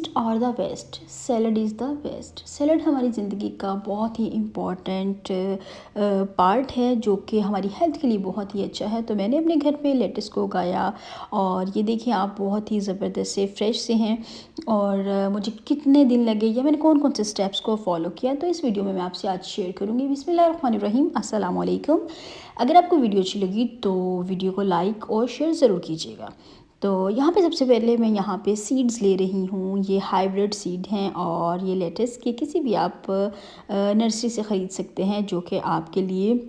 East or the west, salad is the best. Salad हमारी ज़िंदगी का बहुत ही इम्पॉर्टेंट पार्ट है जो कि हमारी हेल्थ के लिए बहुत ही अच्छा है। तो मैंने अपने घर पे लेट्स को उगाया और ये देखिए आप बहुत ही ज़बरदस्त से फ्रेश से हैं। और मुझे कितने दिन लगे या मैंने कौन कौन से स्टेप्स को फॉलो किया तो इस वीडियो में मैं आपसे आज शेयर करूँगी। बिस्मिल्लाहिर्रहमानिर्रहीम, अस्सलाम वालेकुम। अगर आपको वीडियो अच्छी लगी तो वीडियो को लाइक और शेयर ज़रूर कीजिएगा। तो यहाँ पे सबसे पहले मैं यहाँ पे सीड्स ले रही हूँ। ये हाइब्रिड सीड हैं और ये लेट्स के किसी भी आप नर्सरी से ख़रीद सकते हैं जो कि आपके लिए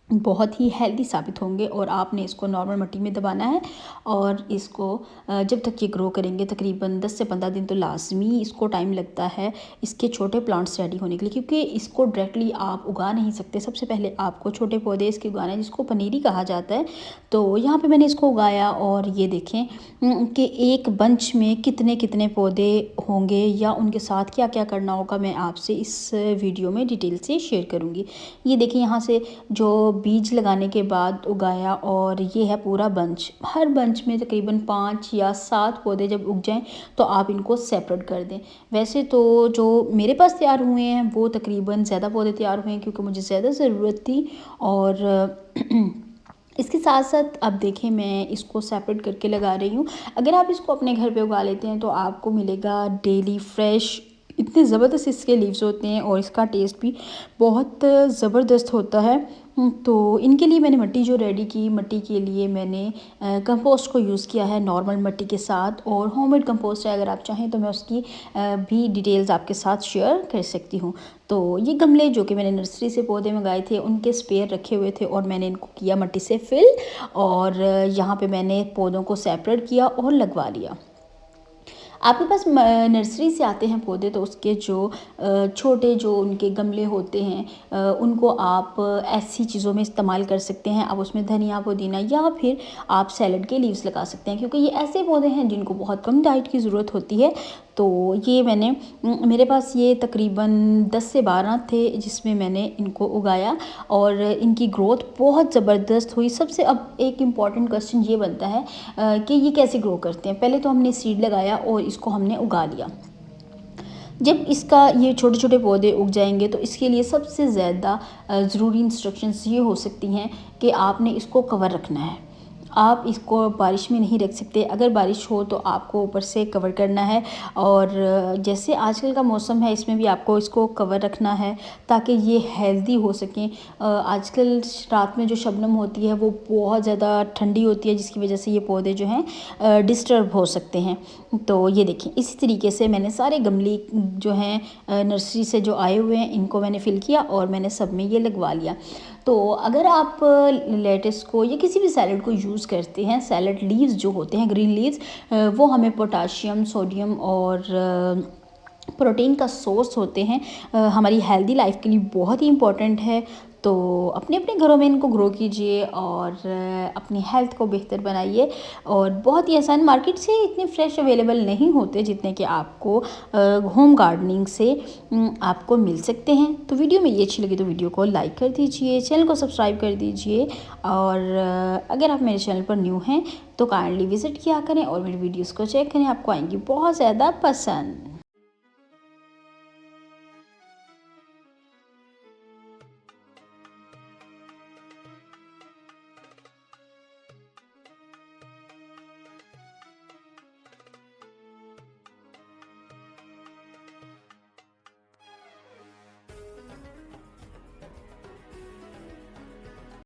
बहुत ही हेल्दी साबित होंगे। और आपने इसको नॉर्मल मिट्टी में दबाना है और इसको जब तक ये ग्रो करेंगे तकरीबन 10 से 15 दिन तो लाजमी इसको टाइम लगता है इसके छोटे प्लांट्स रेडी होने के लिए, क्योंकि इसको डायरेक्टली आप उगा नहीं सकते। सबसे पहले आपको छोटे पौधे इसके उगाना है जिसको पनीरी कहा जाता है। तो यहाँ पे मैंने इसको उगाया और ये देखें कि एक बंच में कितने कितने पौधे होंगे या उनके साथ क्या क्या करना होगा मैं आपसे इस वीडियो में डिटेल से शेयर करूँगी। ये देखिए यहाँ से जो बीज लगाने के बाद उगाया और ये है पूरा बंच। हर बंच में तकरीबन 5 या 7 पौधे जब उग जाएं तो आप इनको सेपरेट कर दें। वैसे तो जो मेरे पास तैयार हुए हैं वो तकरीबन ज़्यादा पौधे तैयार हुए हैं क्योंकि मुझे ज़्यादा ज़रूरत थी। और इसके साथ साथ अब देखें मैं इसको सेपरेट करके लगा रही हूँ। अगर आप इसको अपने घर पे उगा लेते हैं तो आपको मिलेगा डेली फ्रेश। इतने ज़बरदस्त इसके लीव्स होते हैं और इसका टेस्ट भी बहुत ज़बरदस्त होता है। तो इनके लिए मैंने मिट्टी जो रेडी की, मिट्टी के लिए मैंने कंपोस्ट को यूज़ किया है नॉर्मल मिट्टी के साथ। और होममेड कंपोस्ट है, अगर आप चाहें तो मैं उसकी भी डिटेल्स आपके साथ शेयर कर सकती हूँ। तो ये गमले जो कि मैंने नर्सरी से पौधे मंगाए थे उनके स्पेयर रखे हुए थे और मैंने इनको किया मिट्टी से फिल। और यहाँ पे मैंने पौधों को सेपरेट किया और लगवा लिया। आपके पास नर्सरी से आते हैं पौधे तो उसके जो छोटे जो उनके गमले होते हैं उनको आप ऐसी चीज़ों में इस्तेमाल कर सकते हैं। आप उसमें धनिया पुदीना या फिर आप सैलड के लीव्स लगा सकते हैं, क्योंकि ये ऐसे पौधे हैं जिनको बहुत कम डाइट की ज़रूरत होती है। तो ये मैंने मेरे पास ये तकरीबन 10 से 12 थे जिसमें मैंने इनको उगाया और इनकी ग्रोथ बहुत ज़बरदस्त हुई। सबसे अब एक इम्पॉर्टेंट क्वेश्चन ये बनता है कि ये कैसे ग्रो करते हैं। पहले तो हमने सीड लगाया और इसको हमने उगा लिया। जब इसका ये छोटे छोटे पौधे उग जाएंगे तो इसके लिए सबसे ज़्यादा ज़रूरी इंस्ट्रक्शंस ये हो सकती हैं कि आपने इसको कवर रखना है। आप इसको बारिश में नहीं रख सकते। अगर बारिश हो तो आपको ऊपर से कवर करना है। और जैसे आजकल का मौसम है इसमें भी आपको इसको कवर रखना है ताकि ये हेल्दी हो सकें। आजकल रात में जो शबनम होती है वो बहुत ज़्यादा ठंडी होती है जिसकी वजह से ये पौधे जो हैं डिस्टर्ब हो सकते हैं। तो ये देखें इसी तरीके से मैंने सारे गमले जो हैं नर्सरी से जो आए हुए हैं इनको मैंने फिल किया और मैंने सब में ये लगवा लिया। तो अगर आप लेट्स को या किसी भी सैलड को यूज़ करते हैं, सैलड लीव्स जो होते हैं ग्रीन लीव्स वो हमें पोटाशियम, सोडियम और प्रोटीन का सोर्स होते हैं। हमारी हेल्दी लाइफ के लिए बहुत ही इम्पॉर्टेंट है। तो अपने अपने घरों में इनको ग्रो कीजिए और अपनी हेल्थ को बेहतर बनाइए। और बहुत ही आसान, मार्केट से इतने फ्रेश अवेलेबल नहीं होते जितने कि आपको होम गार्डनिंग से आपको मिल सकते हैं। तो वीडियो में ये अच्छी लगी तो वीडियो को लाइक कर दीजिए, चैनल को सब्सक्राइब कर दीजिए। और अगर आप मेरे चैनल पर न्यू हैं तो काइंडली विज़िट किया करें और मेरी वीडियोज़ को चेक करें, आपको आएंगी बहुत ज़्यादा पसंद।